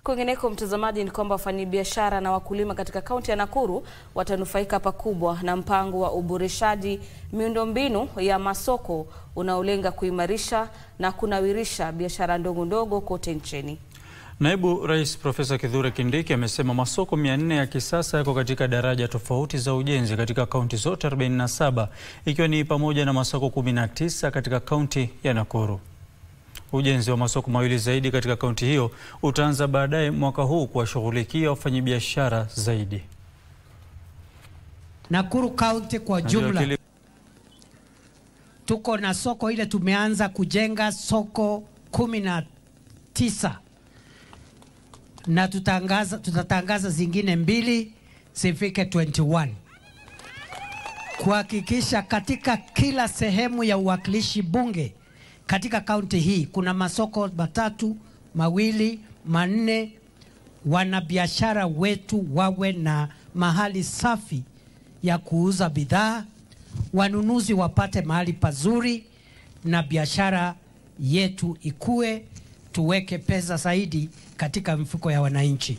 Kwingineko mtazamaji, ni kwamba wafanyabiashara na wakulima katika kaunti ya Nakuru watanufaika pakubwa na mpango wa uboreshaji miundombinu ya masoko unaolenga kuimarisha na kunawirisha biashara ndogo ndogo kote nchini. Naibu Rais Profesa Kithure Kindiki amesema masoko 400 ya kisasa yako katika daraja tofauti za ujenzi katika kaunti zote 47, ikiwa ni pamoja na masoko 19 katika kaunti ya Nakuru. Ujenzi wa masoko mawili zaidi katika kaunti hiyo utaanza baadaye mwaka huu kuwashughulikia wafanyabiashara zaidi. Nakuru County kwa jumla tuko na soko ile, tumeanza kujenga soko 19 na tutatangaza zingine 2 zifike 21, kuhakikisha katika kila sehemu ya uwakilishi bunge katika kaunti hii kuna masoko 3, 2, 4. Wanabiashara wetu wawe na mahali safi ya kuuza bidhaa, wanunuzi wapate mahali pazuri, na biashara yetu ikue, tuweke pesa zaidi katika mfuko ya wananchi.